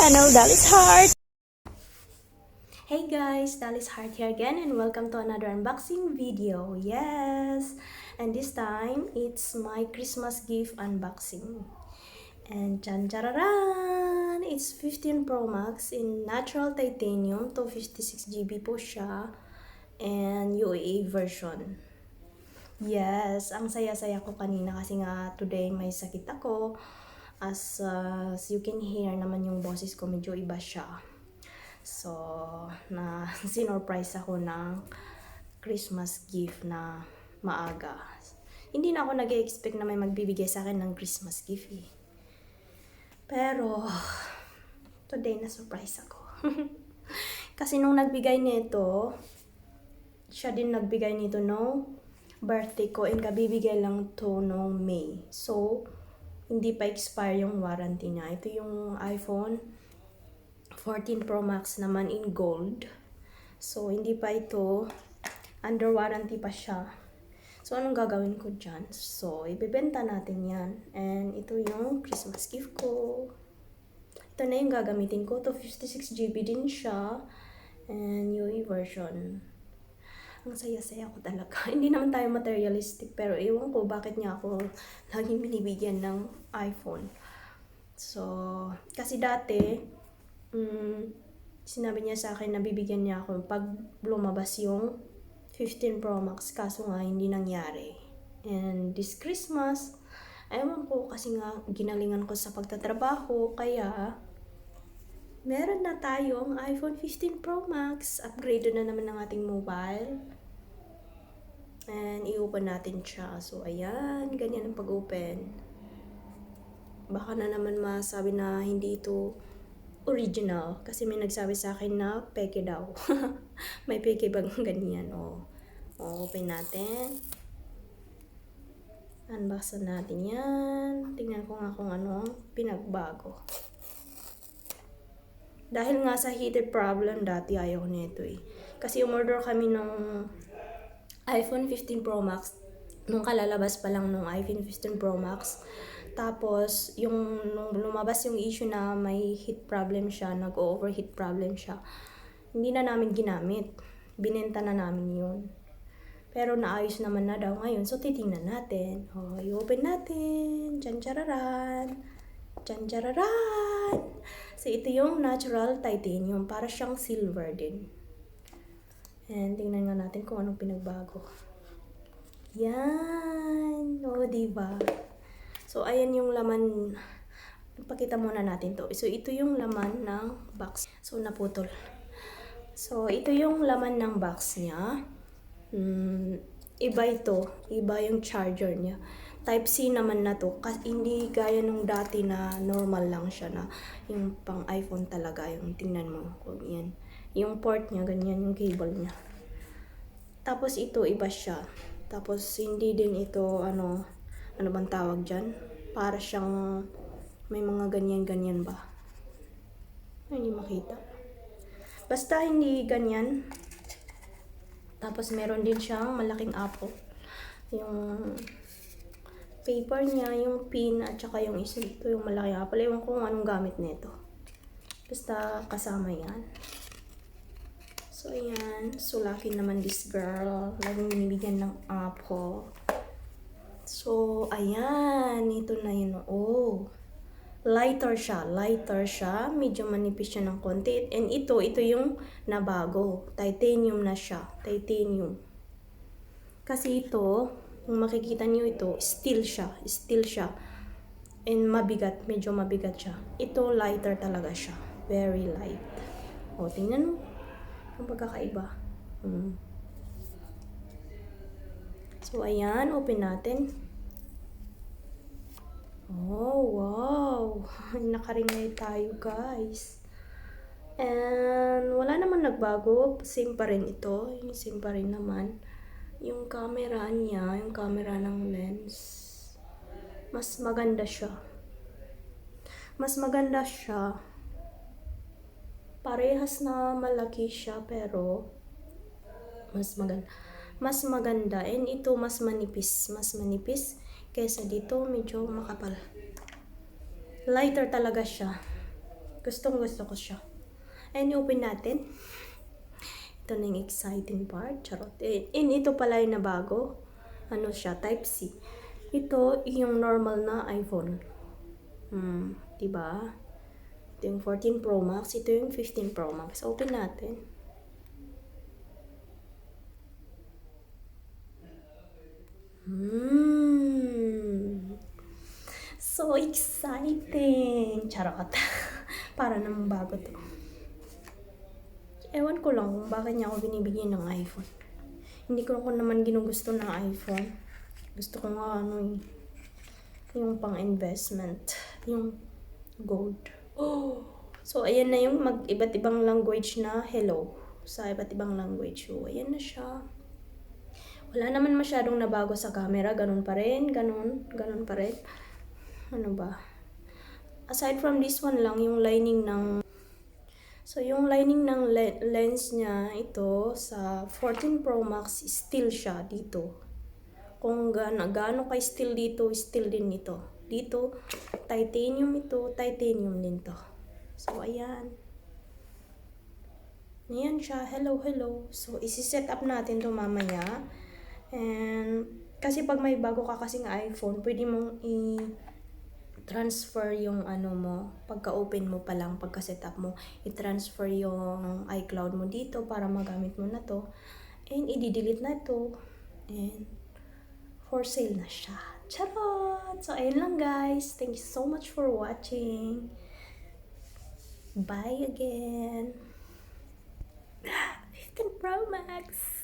channel, Dally's Heart! Hey guys, Dally's Heart here again and welcome to another unboxing video. Yes! And this time, it's my Christmas gift unboxing. And tchan-chararan! It's 15 Pro Max in natural titanium, 256GB po siya. And UAA version. Yes, ang saya-saya ko kanina kasi nga today may sakit ako. As you can hear naman yung boses ko, medyo iba siya. So, sinurprise ako ng Christmas gift na maaga. Hindi na ako nag-expect na may magbibigay sa akin ng Christmas gift eh. Pero, today na-surprise ako. Kasi nung nagbigay nito, siya din nagbigay nito no birthday ko and kabibigay lang to no May. So, hindi pa expire yung warranty niya. Ito yung iPhone 14 Pro Max naman in gold. So, hindi pa ito. Under warranty pa siya. So, anong gagawin ko dyan? So, ibibenta natin yan. And ito yung Christmas gift ko. Ito na yung gagamitin ko. 256GB din siya. And UE version. Ang saya-saya ko talaga. Hindi naman tayo materialistic, pero ewan ko bakit niya ako laging binibigyan ng iPhone. So, kasi dati, sinabi niya sa akin na bibigyan niya ako pag lumabas yung 15 Pro Max, kaso nga hindi nangyari. And this Christmas, ewan ko kasi nga ginalingan ko sa pagtatrabaho, kaya meron na tayong iPhone 15 Pro Max. Upgrade na naman ng ating mobile. And i-open natin siya. So, ayan. Ganyan ang pag-open. Baka na naman masabi na hindi ito original. Kasi may nagsabi sa akin na peke daw. May peke bang ganyan? Open natin. Unbox natin yan. Tingnan ko nga kung ano pinagbago. Dahil nga sa heated problem, dati ayaw ko nito eh. Kasi umorder kami ng iPhone 15 Pro Max nung kalalabas pa lang nung iPhone 15 Pro Max. Tapos, nung lumabas yung issue na may heat problem siya, nag-overheat problem siya, hindi na namin ginamit. Binenta na namin yun. Pero naayos naman na daw ngayon. So, titingnan natin. I-open natin. Tchan-chararan! Tchan-chararan! So, ito yung natural titanium. Para siyang silver din. And tingnan nga natin kung anong pinagbago. Yan! Diba? So, ayan yung laman. Ipakita muna natin to. So, ito yung laman ng box. So, naputol. So, ito yung laman ng box niya. Iba ito. Iba yung charger niya. Type-C naman na to. Kasi hindi gaya nung dati na normal lang siya na yung pang iPhone talaga. Yung tingnan mo. Yan. Yung port niya, ganyan yung cable niya. Tapos ito, iba siya. Tapos hindi din ito, ano bang tawag dyan? Para siyang may mga ganyan-ganyan ba? Hindi makita. Basta hindi ganyan. Tapos meron din siyang malaking apple. Yung paper niya, yung pin, at saka yung isa ito, yung malaking apple. Ewan ko kung anong gamit nito. Basta kasama yan. So, ayan. So, lucky naman this girl. Laging binibigyan ng apple. So, ayan. Ito na yun. Lighter siya. Lighter siya. Medyo manipis siya ng konti. And ito yung nabago. Titanium na siya. Titanium. Kasi ito, kung makikita niyo ito, steel siya. Steel siya. And mabigat. Medyo mabigat siya. Ito, lighter talaga siya. Very light. Tingnan mo. Ang pagkakaiba. So, ayan. Open natin. Wow! Nakaringay tayo, guys. And, wala naman nagbago. Same pa rin ito. Same pa rin naman. Yung camera niya, yung camera ng lens, mas maganda siya. Mas maganda siya. Parehas na malaki siya, pero mas maganda. Mas maganda. And ito mas manipis. Mas manipis kaysa dito medyo makapal. Lighter talaga siya. Gustong gusto ko siya. And open natin. Ito na yung exciting part. Charot. And ito pala yung na bago. Ano siya? Type-C. Ito yung normal na iPhone. Diba? Ito yung 14 Pro Max. Ito yung 15 Pro Max. Open natin. So exciting! Charot. Para namang bago to. Ewan ko lang kung bakit niya ako binibigyan ng iPhone. Hindi ko naman ginugusto ng iPhone. Gusto ko nga yung pang investment. Yung gold. Oh! So, ayan na yung iba't ibang language na hello. Sa iba't ibang language. So, ayan na siya. Wala naman masyadong nabago sa camera. Ganun pa rin. Ganun pa rin. Ano ba? Aside from this one lang, yung lining ng... So, yung lining ng lens niya, ito, sa 14 Pro Max, still siya dito. Kung gaano kay still dito, still din ito. Dito, titanium ito, titanium din to. So, ayan. Ayan siya. Hello, hello. So, isi-set up natin to mamaya. And, kasi pag may bago ka kasing iPhone, pwede mong transfer yung ano mo, pagka-open mo pa lang, pagka-setup mo, i-transfer yung iCloud mo dito para magamit mo na to. And i-delete na to. And for sale na siya. Charot! So, ayun lang guys. Thank you so much for watching. Bye again. 15 Pro Max!